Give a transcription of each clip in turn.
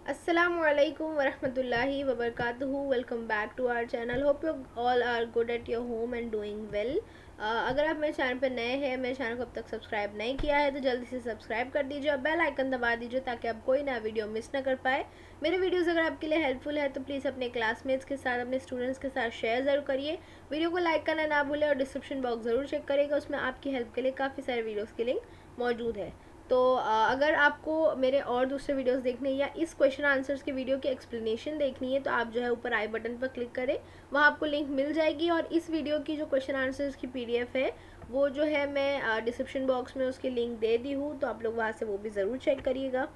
Assalamualaikum warahmatullahi wabarakatuh. Welcome back to our channel. Hope you all are good at your home and doing well. अगर आप मेरे channel पर नए हैं, मेरे चैनल को अब तक सब्सक्राइब नहीं किया है तो जल्दी से सब्सक्राइब कर दीजिए और बेल आइकन दबा दीजिए ताकि आप कोई नया वीडियो मिस ना कर पाए। मेरे वीडियोस अगर आपके लिए हेल्पफुल है तो प्लीज़ अपने क्लासमेट्स के साथ, अपने स्टूडेंट्स के साथ शेयर ज़रूर करिए। वीडियो को लाइक करना ना भूलें और डिस्क्रिप्शन बॉक्स ज़रूर चेक करिएगा, उसमें आपकी हेल्प के लिए काफ़ी सारे वीडियोज़ की लिंक मौजूद है। तो अगर आपको मेरे और दूसरे वीडियोस देखने या इस क्वेश्चन आंसर्स के वीडियो की एक्सप्लेनेशन देखनी है तो आप जो है ऊपर आई बटन पर क्लिक करें, वहाँ आपको लिंक मिल जाएगी। और इस वीडियो की जो क्वेश्चन आंसर्स की पीडीएफ है वो जो है मैं डिस्क्रिप्शन बॉक्स में उसकी लिंक दे दी हूँ, तो आप लोग वहाँ से वो भी ज़रूर चेक करिएगा।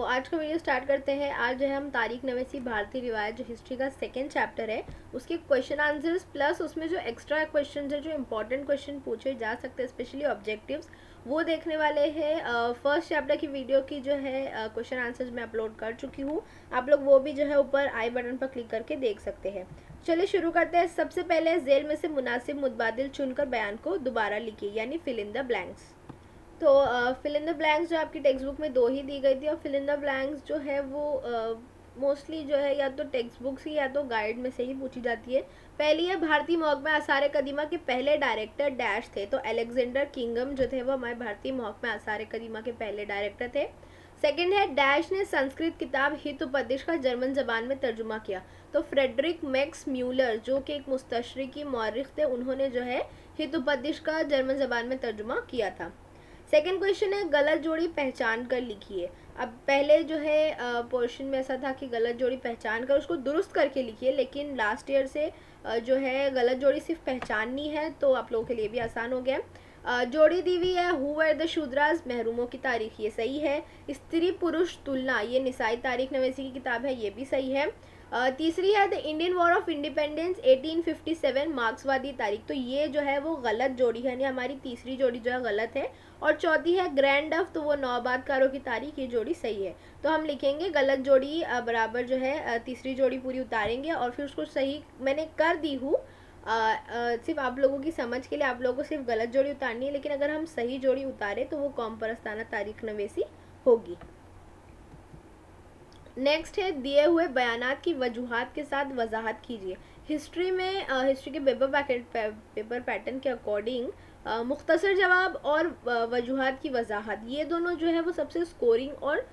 आज का वीडियो स्टार्ट करते हैं। आज जो है हम तारीख नवेसी भारतीय रिवायत जो हिस्ट्री का सेकेंड चैप्टर है उसके क्वेश्चन आंसर्स प्लस उसमें जो एक्स्ट्रा क्वेश्चन है, जो इंपॉर्टेंट क्वेश्चन पूछे जा सकते हैं स्पेशली ऑब्जेक्टिव्स, वो देखने वाले हैं। फर्स्ट चैप्टर की वीडियो की जो है क्वेश्चन आंसर्स मैं अपलोड कर चुकी हूँ, आप लोग वो भी जो है ऊपर आई बटन पर क्लिक करके देख सकते हैं। चलिए शुरू करते हैं। सबसे पहले जेल में से मुनासिब मुतबादिल चुनकर बयान को दोबारा लिखिए, यानी फिल इन द ब्लैंक्स। तो फिल इन द ब्लैंक्स जो आपकी टेक्स्ट बुक में दो ही दी गई थी, और फिल इन द ब्लैंक्स जो है वो मोस्टली जो है या तो टेक्स्ट बुक से या तो गाइड में से ही पूछी जाती है। पहली है, भारतीय महकमा आसार कदीमा के पहले डायरेक्टर डैश थे, तो अलेक्जेंडर किंगम जो थे वो हमारे भारतीय महकमा आसार कदीमा के पहले डायरेक्टर थे। सेकंड है, डैश ने संस्कृत किताब हितोपदेश का जर्मन जबान में तर्जुमा किया, तो फ्रेडरिक मैक्स म्यूलर जो कि एक मुस्तशरिकी मौरिख थे, उन्होंने जो है हितोपदेश का जर्मन जबान में तर्जुमा किया था। सेकेंड क्वेश्चन है, गलत जोड़ी पहचान कर लिखिए। अब पहले जो है पोर्शन में ऐसा था कि गलत जोड़ी पहचान कर उसको दुरुस्त करके लिखिए, लेकिन लास्ट ईयर से जो है गलत जोड़ी सिर्फ पहचाननी है, तो आप लोगों के लिए भी आसान हो गया। जोड़ी दी हुई है, हु वर द शूद्रास, महरूमों की तारीख, ये सही है। स्त्री पुरुष तुलना, ये निसाई तारीख नवेसी की किताब है, ये भी सही है। तीसरी है the Indian war of independence 1857, मार्क्सवादी तारीख, तो ये जो है वो गलत जोड़ी है, यानी हमारी तीसरी जोड़ी जो है गलत है। और चौथी है ग्रैंड डफ, तो वो नौबादकारों की तारीख, ये जोड़ी सही है। तो हम लिखेंगे गलत जोड़ी बराबर जो है तीसरी जोड़ी पूरी उतारेंगे और फिर उसको सही मैंने कर दी हूँ। सिर्फ आप लोगों की समझ के लिए आप लोगों को सिर्फ गलत जोड़ी उतारनी है, लेकिन अगर हम सही जोड़ी उतारे तो वो कौम परस्ताना तारीख नवेसी होगी। नेक्स्ट है, दिए हुए बयानात की वजूहात के साथ वजाहत कीजिए। हिस्ट्री में हिस्ट्री के पेपर पैटर्न के अकॉर्डिंग मुख्तसर जवाब और वजूहात की वजाहत, ये दोनों जो है वो सबसे स्कोरिंग और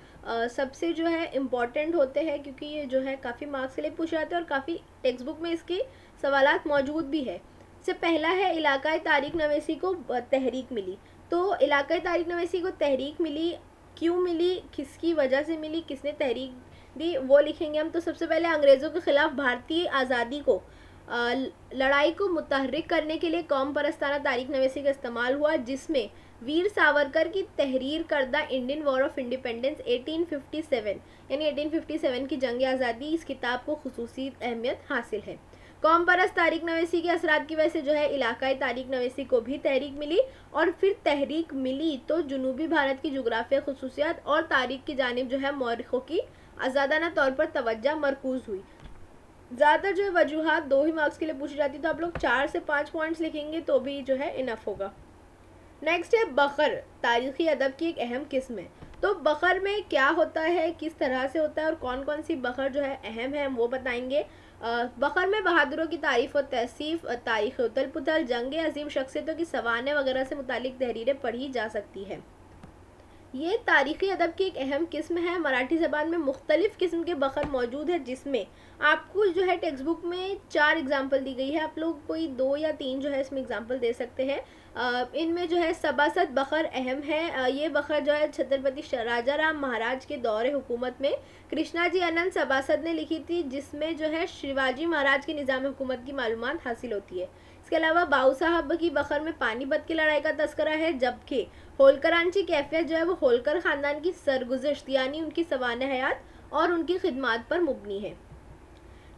सबसे जो है इम्पॉर्टेंट होते हैं, क्योंकि ये जो है काफ़ी मार्क्स के लिए पूछे जाते हैं और काफ़ी टेक्स्ट बुक में इसके सवालात मौजूद भी है। इससे पहला है, इलाकाई तारीख नवेसी को तहरीक मिली। तो इलाकाई तारीख नवेसी को तहरीक मिली, क्यों मिली, किसकी वजह से मिली, किसने तहरीक दी, वो लिखेंगे हम। तो सबसे पहले अंग्रेज़ों के खिलाफ भारतीय आज़ादी को लड़ाई को मुतहर्रिक करने के लिए कौम परस्ताना तारीख नवेसी का इस्तेमाल हुआ, जिसमें वीर सावरकर की तहरीर करदा इंडियन वॉर ऑफ इंडिपेंडेंस 1857 यानी 1857 की जंग आज़ादी, इस किताब को खुसूसी अहमियत हासिल है। कौम परस्त तारीख नवेसी के असरात की वजह से जो है इलाकाई तारीख नवेसी को भी तहरीक मिली, और फिर तहरीक मिली तो जनूबी भारत की जोग्राफिया खसूसियात और तारीख की जानिब जो है मौरखों की आज़ादाना तौर पर तवज्जो मरकूज हुई। ज़्यादातर जो है वजूहात दो ही मार्क्स के लिए पूछी जाती है, तो आप लोग 4 से 5 पॉइंट्स लिखेंगे तो भी जो है इनफ होगा। नेक्स्ट है, बखर तारीखी अदब की एक अहम किस्म है। तो बखर में क्या होता है, किस तरह से होता है और कौन कौन सी बखर जो है अहम है, हम वो बताएंगे। बखर में बहादुरों की तारीफ और तहसीफ, तारीख उतल पुतल, जंग अजीम शख्सियतों की सवाने वगैरह से मुतालिक तहरीरें पढ़ी जा सकती है। ये तारीख़ी अदब की एक अहम किस्म है। मराठी ज़बान में मुख्तलिफ़ किस्म के बखर मौजूद है, जिसमें आपको जो है टेक्स्ट बुक में 4 एग्जाम्पल दी गई है, आप लोग कोई 2 या 3 जो है इसमें एग्जाम्पल दे सकते हैं। इनमें जो है सबासत बखर अहम है। ये बखर जो है छत्रपति राजा राम महाराज के दौरे हुकूमत में कृष्णा जी अनंत सबासत ने लिखी थी, जिसमें जो है शिवाजी महाराज के निज़ाम हुकूमत की मालूमात हासिल होती है। इसके अलावा बाऊ साहब की बखर में पानीपत की लड़ाई का तस्करा है, जबकि होलकरांची कैफियत जो है वो होलकर ख़ानदान की सरगुज़श्त यानी उनकी सवाने हयात और उनकी खिदमात पर मुबनी है।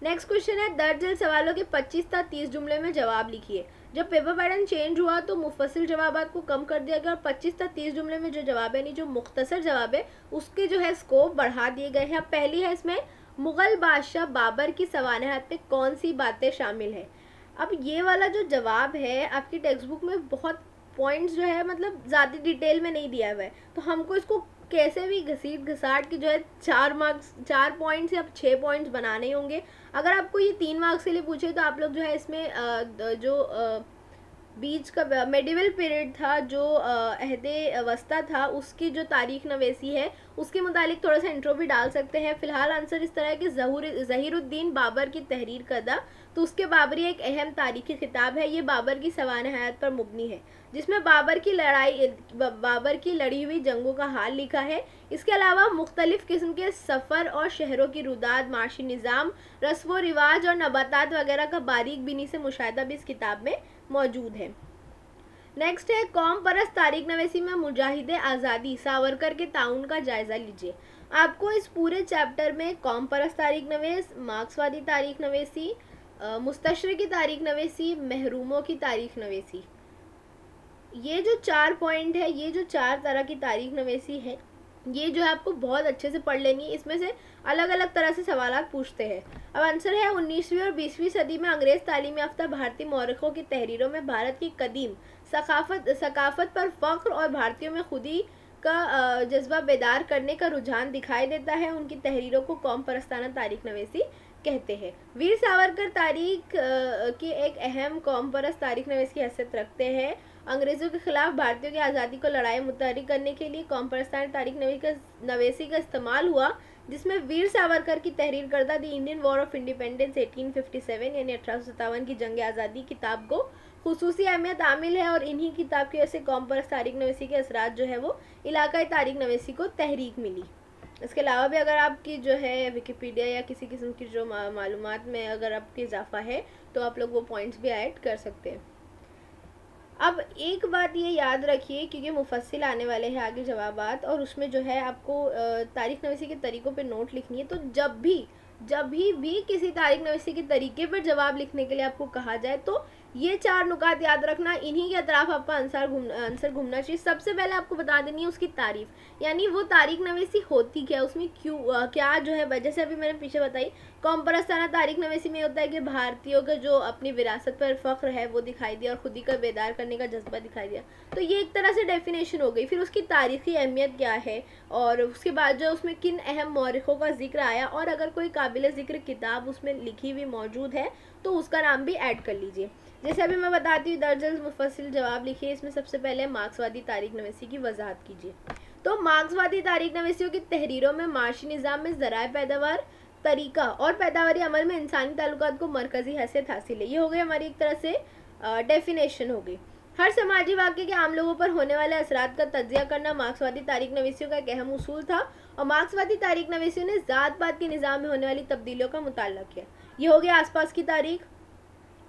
नेक्स्ट क्वेश्चन है, दर्ज सवालों के 25 था 30 जुमले में जवाब लिखिए। जब पेपर पैटर्न चेंज हुआ तो मुफस्सिल जवाबात को कम कर दिया गया और 25 था 30 जुमले में जो जवाब है, यानी जो मुख्तसर जवाब है, उसके जो है स्कोप बढ़ा दिए गए हैं। पहली है इसमें, मुग़ल बादशाह बाबर की सवाने हयात में कौन सी बातें शामिल है। अब ये वाला जो जवाब है आपकी टेक्स्ट बुक में बहुत पॉइंट्स जो है मतलब ज़्यादा डिटेल में नहीं दिया हुआ है, तो हमको इसको कैसे भी घसीट घसाट के जो है 4 पॉइंट्स या 6 पॉइंट्स बनाने ही होंगे। अगर आपको ये 3 मार्क्स के लिए पूछे तो आप लोग जो है इसमें बीच का मेडिवल पीरियड था, जो अहदे वस्ता था, उसकी जो तारीख नवेसी है उसके मुतालिक थोड़ा सा इंट्रो भी डाल सकते हैं। फिलहाल आंसर इस तरह है कि ज़हीरुद्दीन बाबर की तहरीर करदा, तो उसके बाबरी एक अहम तारीखी किताब है। ये बाबर की सवान हयात पर मुबनी है, जिसमें बाबर की लड़ी हुई जंगों का हाल लिखा है। इसके अलावा मुख्तलिफ किस्म के सफ़र और शहरों की रुदाद, माशी निज़ाम, रस्म व रिवाज और नबातात वगैरह का बारीक बीनी से मुशाहिदा भी इस किताब में मौजूद है। नेक्स्ट है कौम परस्त तारीख नवेसी में मुजाहिद आज़ादी सावरकर के ताउन का जायज़ा लीजिए। आपको इस पूरे चैप्टर में कौम परस्त तारीख नवेस, मार्क्सवादी तारीख नवेसी, मुस्तशरिकी तारीख नवेसी, महरूमों की तारीख नवेसी, ये जो 4 पॉइंट है, ये जो 4 तरह की तारीख नवेसी है, ये जो है आपको बहुत अच्छे से पढ़ लेनी है। इसमें से अलग अलग तरह से सवालात पूछते हैं। अब आंसर है 19वीं और 20वीं सदी में अंग्रेज़ तालीम याफ्ता भारतीय मौरखों की तहरीरों में भारत की कदीम सकाफत पर फ़ख्र और भारतीयों में खुदी का जज्बा बेदार करने का रुझान दिखाई देता है। उनकी तहरीरों को कौम परस्ताना तारीख नवेसी कहते हैं। वीर सावरकर तारीख की एक अहम कौम परस्त तारीख नवेसी की हैसियत रखते हैं। अंग्रेज़ों के खिलाफ भारतीयों की आज़ादी को लड़ाई मुतहर्रिक करने के लिए कौम परस्ताना तारीख नवेसी का इस्तेमाल हुआ, जिसमें वीर सावरकर की तहरीर करदा the Indian war of independence 1857 यानी 1857 की जंग आज़ादी किताब को खुसूसी अहमियत आमिल है। और इन्हीं किताब की वजह से कौम परस्त तारीख नवेसी के असरात जो है वो इलाकाई तारीख नवेसी को तहरीक मिली। इसके अलावा भी अगर आपकी जो है विकिपीडिया या किसी किस्म की जो मालूमात में अगर आपकी इजाफा है तो आप लोग वो पॉइंट्स भी ऐड कर सकते हैं। अब एक बात ये याद रखिए, क्योंकि मुफस्सिल आने वाले हैं आगे जवाबात, और उसमें जो है आपको तारीख नवीसी के तरीक़ों पे नोट लिखनी है। तो जब भी किसी तारीख नवीसी के तरीके पर जवाब लिखने के लिए आपको कहा जाए तो ये 4 नुकात याद रखना, इन्हीं के अतराफ आपका आंसर घूमना चाहिए। सबसे पहले आपको बता देनी है उसकी तारीफ, यानी वो तारीख नवीसी होती क्या, उसमें क्यों क्या जो है वजह से अभी मैंने पीछे बताई। कौम परस्ताना तारीख नवीसी में होता है कि भारतीयों का जो अपनी विरासत पर फ़ख्र है वो दिखाई दिया और खुदी का बेदार करने का जज्बा दिखाई दिया। तो ये एक तरह से डेफिनेशन हो गई। फिर उसकी तारीख़ी अहमियत क्या है, और उसके बाद जो उसमें किन अहम मौरखों का जिक्र आया, और अगर कोई काबिल ज़िक्र किताब उसमें लिखी हुई मौजूद है तो उसका नाम भी ऐड कर लीजिए। जैसे अभी मैं बताती हूँ, दर्जन मुफस्सिल जवाब लिखिए। इसमें सबसे पहले मार्क्सवादी तारीख नवीसी की वजाहत कीजिए। तो मार्क्सवादी तारीख नवीसियों की तहरीरों में माशी निज़ाम में ज़राए पैदावार, तरीका और पैदावारी अमल में इंसानी ताल्लुकात को मरकज़ी हैसियत हासिल है। ये हो गई हमारी एक तरह से डेफिनेशन हो गई। हर समाजी वाक़े के आम लोगों पर होने वाले असरात का तज्ज़िया करना मार्क्सवादी तारीख नवीसियों का एक अहम उसूल था, और मार्क्सवादी तारीख नवीसियों ने ज़ात पात के निज़ाम में होने वाली तब्दीलियों का मुताला किया। ये हो गया आसपास की तारीख।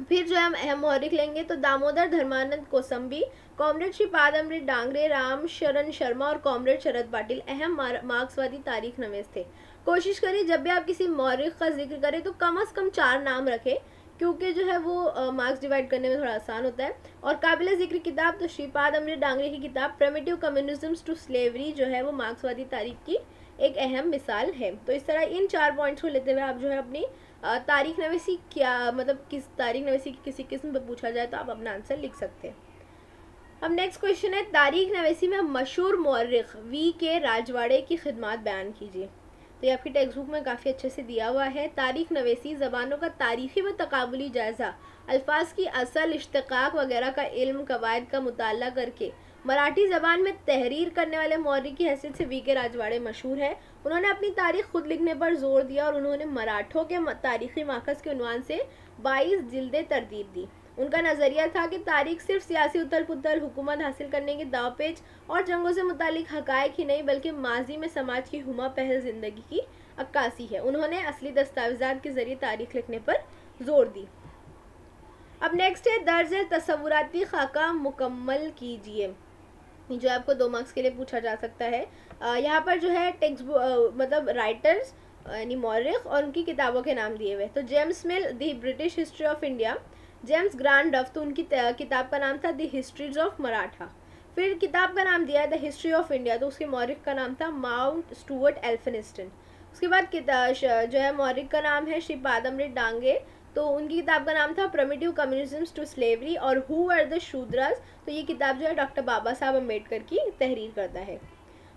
फिर जो हम अहम मौरिख लेंगे तो दामोदर धर्मानंद कोसंबी, कॉमरेड श्रीपाद अमृत डांगरे, राम शरण शर्मा और कॉमरेड शरद पाटिल अहम मार्क्सवादी तारीख नवीस थे। कोशिश करिए जब भी आप किसी मौरिख का जिक्र करें तो कम से कम 4 नाम रखें, क्योंकि जो है वो मार्क्स डिवाइड करने में थोड़ा आसान होता है। और काबिल ज़िक्र किताब तो श्रीपाद अमृत डांगरे की किताब प्रिमिटिव कम्युनिज्म्स टू स्लेवरी जो है वो मार्क्सवादी तारीख की एक अहम मिसाल है। तो इस तरह इन 4 पॉइंट्स को लेते हुए आप जो है अपनी तारीख नवीसी क्या मतलब किस तारीख नवीसी की किसी किस्म पर पूछा जाए तो आप अपना आंसर लिख सकते हैं। अब नेक्स्ट क्वेश्चन है, तारीख नवीसी में मशहूर मौर्रिख वी.के. राजवाड़े की खिदमत बयान कीजिए। तो ये आपकी टेक्स्ट बुक में काफ़ी अच्छे से दिया हुआ है। तारीख नवीसी ज़बानों का तारीख़ी व तकाबुली जायज़ा, अल्फाज की असल, इश्तिक़ाक़ वगैरह का इल्म, कवायद का मुताला करके मराठी ज़बान में तहरीर करने वाले मौर्रिख की हैसियत से वी.के. राजवाड़े मशहूर है। उन्होंने अपनी तारीख खुद लिखने पर जोर दिया और उन्होंने मराठों के तारीख़ी माकस के उन्वान से 22 जिल्दें तरतीब दी। उनका नज़रिया था कि तारीख सिर्फ सियासी उथल पुथल, हुकूमत हासिल करने के दावपेच और जंगों से मुतालिक हक़ाइक़ ही नहीं बल्कि माजी में समाज की हुमा पहल ज़िंदगी की अक्कासी है। उन्होंने असली दस्तावेज़ात के ज़रिए तारीख लिखने पर जोर दी। अब नेक्स्ट है, दर्ज तसव्वुराती खाका मुकम्मल कीजिए, जो आपको 2 मार्क्स के लिए पूछा जा सकता है। यहाँ पर जो है टेक्स्ट मतलब राइटर्स यानी मौरिख और उनकी किताबों के नाम दिए हुए। तो James mill the British history of India, James grand डफ तो उनकी किताब का नाम था द हिस्ट्रीज ऑफ मराठा। फिर किताब का नाम दिया है द हिस्ट्री ऑफ इंडिया, तो उसके मौरिख का नाम था माउंट स्टुअर्ट एल्फिनिस्टन। उसके बाद जो है मौरिख का नाम है श्रीपाद अमृत डांगे, तो उनकी किताब का नाम था प्रिमिटिव कम्युनिज्म्स टू स्लेवरी। और हु वर द शूद्रास, तो ये किताब जो है डॉक्टर बाबा साहब अम्बेडकर की तहरीर करता है।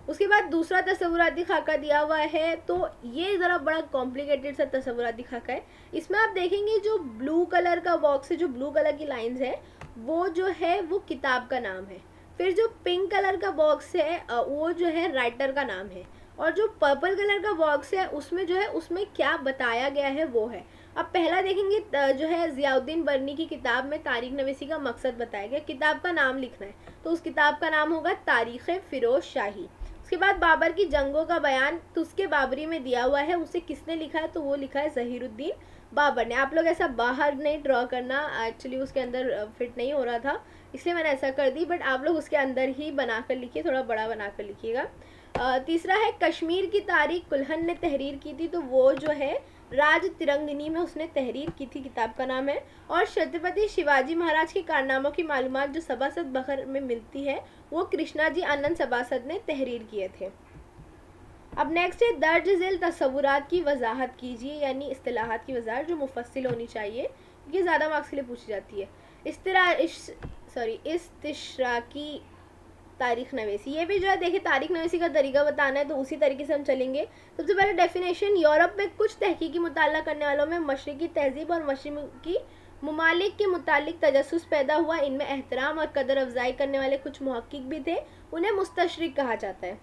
उसके बाद दूसरा तस्वुराती खाका दिया हुआ है, तो ये ज़रा बड़ा कॉम्प्लिकेटेड सा तस्वुराती खाका है। इसमें आप देखेंगे जो ब्लू कलर का बॉक्स है, जो ब्लू कलर की लाइंस है, वो जो है वो किताब का नाम है। फिर जो पिंक कलर का बॉक्स है वो जो है राइटर का नाम है, और जो पर्पल कलर का बॉक्स है उसमें जो है उसमें क्या बताया गया है वो है। अब पहला देखेंगे जो है ज़ियाउद्दीन बर्नी की किताब में तारिक नवीसी का मकसद बताया गया, किताब का नाम लिखना है, तो उस किताब का नाम होगा तारीख़ फ़िरोज़ शाही। उसके बाद बाबर की जंगों का बयान तुस्के बाबरी में दिया हुआ है, उसे किसने लिखा है, तो वो लिखा है ज़हीरुद्दीन बाबर ने। आप लोग ऐसा बाहर नहीं ड्रॉ करना, एक्चुअली उसके अंदर फिट नहीं हो रहा था इसलिए मैंने ऐसा कर दी, बट आप लोग उसके अंदर ही बनाकर लिखिए, थोड़ा बड़ा बनाकर लिखिएगा। तीसरा है कश्मीर की तारीख कुल्हन ने तहरीर की थी, तो वो जो है राज तिरंगिनी में उसने तहरीर की थी, किताब का नाम है। और छत्रपति शिवाजी महाराज के कारनामों की मालूमात जो सभासद बखर में मिलती है, वो कृष्णा जी आनंद सभासद ने तहरीर किए थे। अब नेक्स्ट है दर्ज झेल तस्वुरात की वजाहत कीजिए, यानी इस्तिलाहात की वजाहत जो मुफस्सिल होनी चाहिए, ये ज़्यादा मार्क्स के लिए पूछी जाती है। इस्तिशराकी तारीख नवेसी, ये भी जो है देखिए तारीख नवेसी का तरीका बताना है, तो उसी तरीके से हम चलेंगे। सबसे पहले डेफिनेशन, यूरोप में कुछ तहकीकी मुताला करने वालों में मशरिकी तहजीब और मशरिकी मुमालिक के मुतालिक तजस्सुस पैदा हुआ, इनमें एहतराम और कदर अफजाई करने वाले कुछ मुहक्किक भी थे, उन्हें मुस्तशरिक कहा जाता है।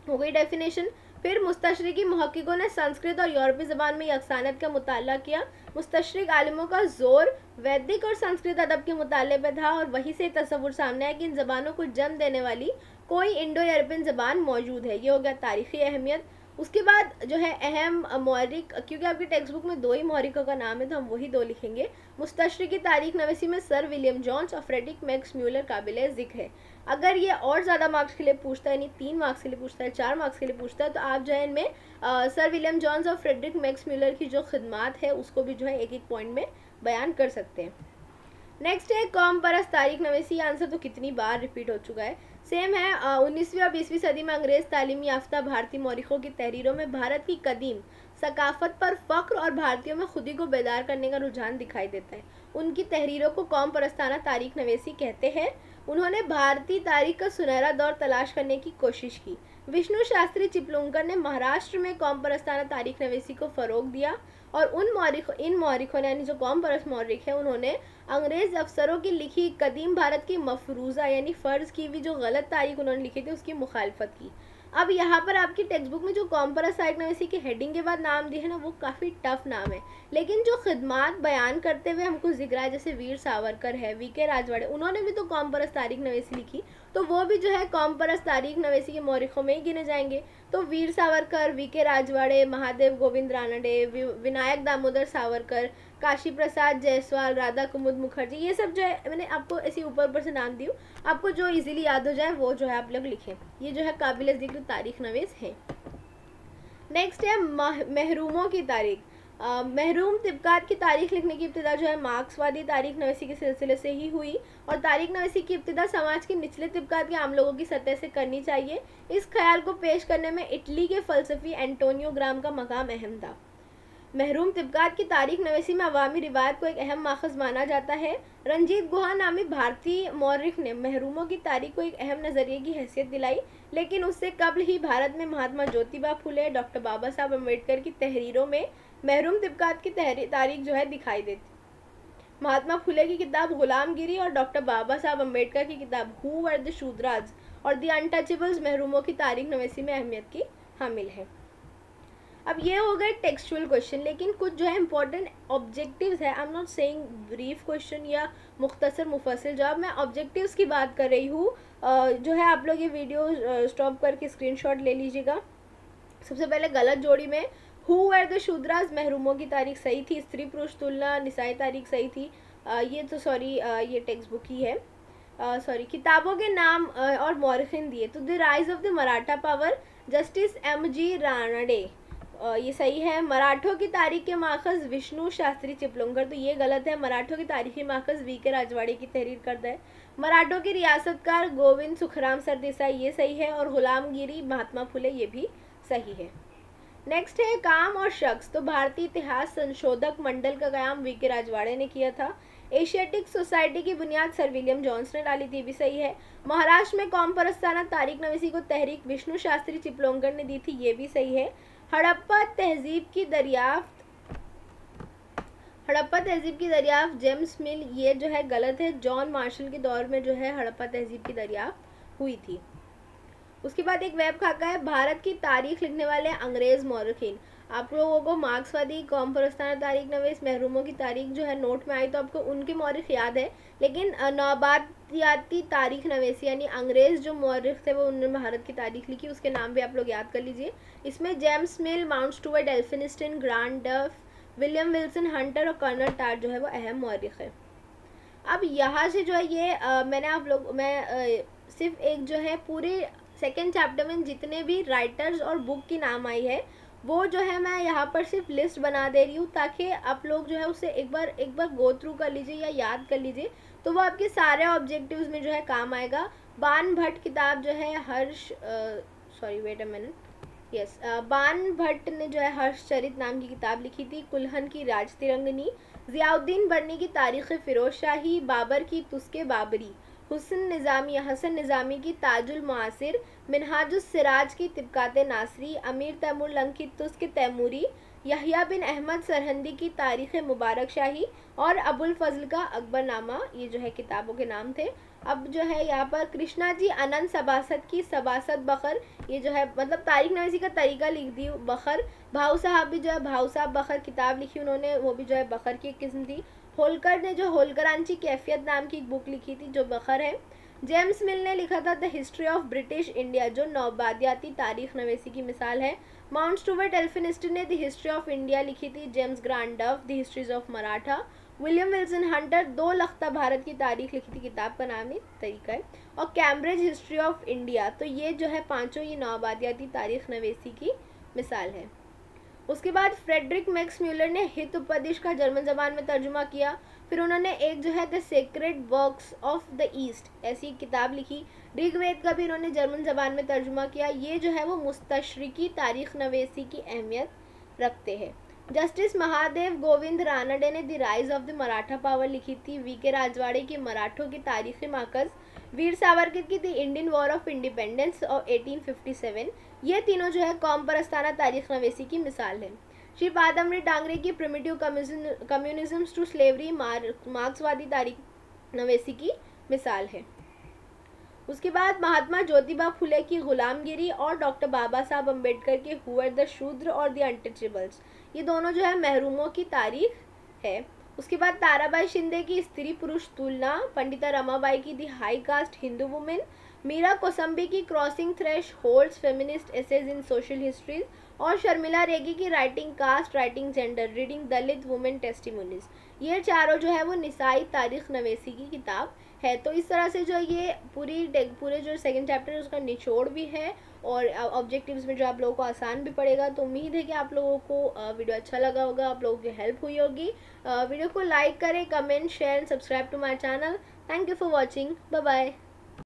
हो गई डेफिनेशन। फिर मुस्तशरिकी मुहक्किकों ने संस्कृत और यूरोपीय ज़बान में यकसानियत का मुताला किया। मुस्तशरिक आलिमों का जोर वैदिक और संस्कृत अदब के मुताले पे था, और वहीं से तस्वुर सामने आया कि इन ज़बानों को जन्म देने वाली कोई इंडो यूरोपियन ज़बान मौजूद है। ये हो गया तारीख़ी अहमियत। उसके बाद जो है अहम मौरिक, क्योंकि आपकी टेक्स्ट बुक में 2 ही मौरिकों का नाम है तो हम वही 2 लिखेंगे। मुस्तशरिकी तारीख नवीसी में सर विलियम जॉन्स और फ्रेडरिक मैक्स म्यूलर काबिल ज़िक्र है। अगर ये और ज़्यादा मार्क्स के लिए पूछता है, यानी 3 मार्क्स के लिए पूछता है, 4 मार्क्स के लिए पूछता है, तो आप जो है इनमें सर विलियम जॉन्स और फ्रेडरिक मैक्स म्यूलर की जो खिदमात है उसको भी जो है एक एक पॉइंट में बयान कर सकते हैं। नेक्स्ट है कौम परस्त तारीख नवीसी, आंसर तो कितनी बार रिपीट हो चुका है, सेम है। 19वीं और 20वीं सदी में अंग्रेज़ तालीमी याफ्ता भारतीय मौरिखों की तहरीरों में भारत की कदीम सकाफत पर फ़ख्र और भारतीयों में खुदी को बेदार करने का रुझान दिखाई देता है। उनकी तहरीरों को कौम परस्ताना तारीख नवीसी कहते हैं। उन्होंने भारतीय तारीख का सुनहरा दौर तलाश करने की कोशिश की। विष्णु शास्त्री चिपलुंकर ने महाराष्ट्र में कौम परस्ताना तारीख नवीसी को फ़रोग दिया, और इन मौरिखों ने, यानी जो कौम परस्त मौरिख है, उन्होंने अंग्रेज़ अफसरों की लिखी कदीम भारत की मफरूज़ा यानी फ़र्ज़ की हुई जो गलत तारीख उन्होंने लिखी थी उसकी मुखालफत की। अब यहाँ पर आपकी टेक्स्ट बुक में जो कौम परस्त तारीख नवीसी की हेडिंग के बाद नाम दिए है ना, वो काफ़ी टफ नाम है, लेकिन जो खिदमात बयान करते हुए हमको जिक्र है, जैसे वीर सावरकर है, वीके राजवाड़े, उन्होंने भी तो कौम परस्त तारीख नवीसी लिखी, तो वो भी जो है कौम परस्त तारीख नवीसी के मौरिखों में ही गिने जाएंगे। तो वीर सावरकर, वीके राजवाड़े, महादेव गोविंद रानडे, विनायक दामोदर सावरकर, काशी प्रसाद जायसवाल, राधा कुमुद मुखर्जी, ये सब जो है मैंने आपको ऐसे ऊपर से नाम दी, आपको जो इजीली याद हो जाए वो जो है आप लोग लिखें। ये जो है काबिल ज़िक्र तारीख नवीस है। नेक्स्ट है महरूमों की तारीख। महरूम तिब्कात की तारीख लिखने की इब्तिदा जो है मार्क्सवादी तारीख नवीसी के सिलसिले से ही हुई, और तारीख नवीसी की इब्तिदा समाज के निचले तिब्कात के आम लोगों की सतह से करनी चाहिए। इस ख्याल को पेश करने में इटली के फ़लसफ़ी एंटोनियो ग्राम का मकाम अहम था। महरूम तिब्कात की तारीख नवीसी में अवामी रिवायत को एक अहम माखज़ माना जाता है। रंजीत गुहा नामी भारतीय मौरिख ने महरूमों की तारीख को एक अहम नज़रिए की हैसियत दिलाई, लेकिन उससे कबल ही भारत में महात्मा ज्योतिबा फुले, डॉक्टर बाबा साहब अम्बेडकर की तहरीरों में महरूम तिब्कात की तारीख जो है दिखाई देती। महात्मा फुले की किताब गुलामगिरी और डॉक्टर बाबा साहब अम्बेडकर की किताब हु वर द शूद्राज और द अनटचेबल्स महरूमों की तारीख नवीसी में अहमियत की हामिल है। अब ये हो गए टेक्सचुअल क्वेश्चन, लेकिन कुछ जो है इंपॉर्टेंट ऑब्जेक्टिव्स है। I am not saying brief question या मुख्तसर मुफस्सिल जवाब, मैं ऑब्जेक्टिव्स की बात कर रही हूँ। जो है आप लोग ये वीडियो स्टॉप करके स्क्रीनशॉट ले लीजिएगा। सबसे पहले गलत जोड़ी में हु वर द शूद्राज, महरूमों की तारीख सही थी, स्त्री पुरुष तुलना निसाई तारीख सही थी। ये तो सॉरी ये टेक्स्ट बुक ही है, सॉरी किताबों के नाम और मौरिखीन दिए। तो the rise of the Maratha power, justice M.G. Ranade, ये सही है। मराठों की तारीख के माखज़ विष्णु शास्त्री चिपलुंकर, तो ये गलत है। मराठों की तारीखी माखज़ वीके राजवाड़े की तहरीर करता है। मराठों के रियासतकार गोविंद सुखराम सरदेसाई, ये सही है। और गुलामगिरी महात्मा फुले, ये भी सही है। नेक्स्ट है काम और शख्स, तो भारतीय इतिहास संशोधक मंडल का क़याम वीके राजवाड़े ने किया था। एशियाटिक सोसाइटी की बुनियाद सर विलियम जॉन्स ने डाली थी, भी सही है। महाराष्ट्र में कौम परस्ताना तारीख नवीसी को तहरीक विष्णु शास्त्री चिपलोंगर ने दी थी, ये भी सही है। हड़प्पा तहजीब की दरियाफ्त जेम्स मिल, ये जो है गलत है। जॉन मार्शल के दौर में जो है हड़प्पा तहजीब की दरियाफ्त हुई थी। उसके बाद एक वेब खाका है, भारत की तारीख लिखने वाले अंग्रेज मौरखीन। आप लोगों को मार्क्सवादी, कौम परस्ताना तारीख नवीस, महरूमों की तारीख जो है नोट में आई तो आपको उनके मौरख याद है, लेकिन नौबादियाती तारीख नवीसी यानी अंग्रेज जो मौरख थे वो उन्होंने भारत की तारीख लिखी, उसके नाम भी आप लोग याद कर लीजिए। इसमें James Mill, Mount Stuart, Elphinstone, Grant Duff, William Wilson Hunter और कर्नल टार जो है वो अहम मौरख है। अब यहाँ से जो है ये मैं सिर्फ एक जो है पूरे सेकेंड चैप्टर में जितने भी राइटर्स और बुक की नाम आई है वो जो है मैं यहाँ पर सिर्फ लिस्ट बना दे रही हूँ, ताकि आप लोग जो है उसे एक बार गो थ्रू कर लीजिए या याद कर लीजिए, तो वो आपके सारे ऑब्जेक्टिव्स में जो है काम आएगा। बान भट्ट किताब जो है बान भट्ट ने जो है हर्षचरित नाम की किताब लिखी थी। कुल्हन की राज तिरंगनी, ज़ियाउद्दीन बर्नी की तारीख़ फ़िरोज़ शाही, बाबर की तुस्के बाबरी, हसन निज़ामी की ताजुल मुआसिर, मिनहाजुस सिराज की तिब्कात नासरी, अमीर तैमूर लंग की तुस्क तैमूरी, यहिया बिन अहमद सरहंदी की तारीख़ मुबारक शाही और अबुल फजल का अकबरनामा, ये जो है किताबों के नाम थे। अब जो है यहाँ पर कृष्णा जी अनंत सबासत की सबासत बखर, ये जो है मतलब तारीख नवीसी का तरीका लिख दी बखर। भाऊ साहब भी जो है भाऊ साहब बखर किताब लिखी उन्होंने, वो भी जो है बखर की एक किस्म थी। होलकर ने जो होलकरांची कैफियत नाम की एक बुक लिखी थी जो बखर है। जेम्स मिल ने लिखा था the history of British India जो नौबादियाती तारीख नवीसी की मिसाल है। माउंट स्टुअर्ट एल्फिनिस्टन ने द हिस्ट्री ऑफ इंडिया लिखी थी। जेम्स ग्रांड डफ the histories of Maratha. William Wilson Hunter दो लख्ता भारत की तारीख लिखी थी, किताब का नाम ही तरीका है। और कैम्ब्रिज हिस्ट्री ऑफ इंडिया, तो ये जो है पांचों ये नौबादियाती तारीख नवीसी की मिसाल है। उसके बाद फ्रेडरिक मैक्स म्यूलर ने हित उपदेश का जर्मन ज़बान में तर्जुमा किया। फिर उन्होंने एक जो है the sacred works of the east ऐसी किताब लिखी। ऋग्वेद का भी उन्होंने जर्मन ज़बान में तर्जुमा किया। ये जो है वो मुस्तशरिकी तारीख नवीसी की अहमियत रखते हैं। जस्टिस महादेव गोविंद रानडे ने the rise of the Maratha power लिखी थी। वीके राजवाड़े की मराठों की तारीखी मार्कस, वीर सावरकर की the Indian war of independence और 1857, ये तीनों जो है कौम परस्ताना तारीख नवीसी की मिसाल है। श्री पादमरी डांगरे की प्रिमिटिव कम्युनिज्म टू स्लेवरी मार्क्सवादी तारीख नवीसी की मिसाल है। उसके बाद महात्मा ज्योतिबा फुले की गुलामगिरी और डॉक्टर बाबा साहब अम्बेडकर के हु वर द शूद्र और द अनटचेबल्स, ये दोनों जो है महरूमों की तारीख है। उसके बाद ताराबाई शिंदे की स्त्री पुरुष तुलना, पंडिता रमाबाई की the high caste Hindu women, Meera Kosambi की crossing thresholds feminist essays in social histories और शर्मिला रेगी की writing caste, writing gender, reading Dalit women testimonies, ये चारों जो है वो निसाई तारीख नवीसी की किताब है। तो इस तरह से जो ये पूरे जो सेकंड चैप्टर है उसका निचोड़ भी है और ऑब्जेक्टिव्स में जो आप लोगों को आसान भी पड़ेगा। तो उम्मीद है कि आप लोगों को वीडियो अच्छा लगा होगा, आप लोगों की हेल्प हुई होगी। वीडियो को लाइक करें, comment, share and subscribe to my channel. Thank you for watching, bye bye.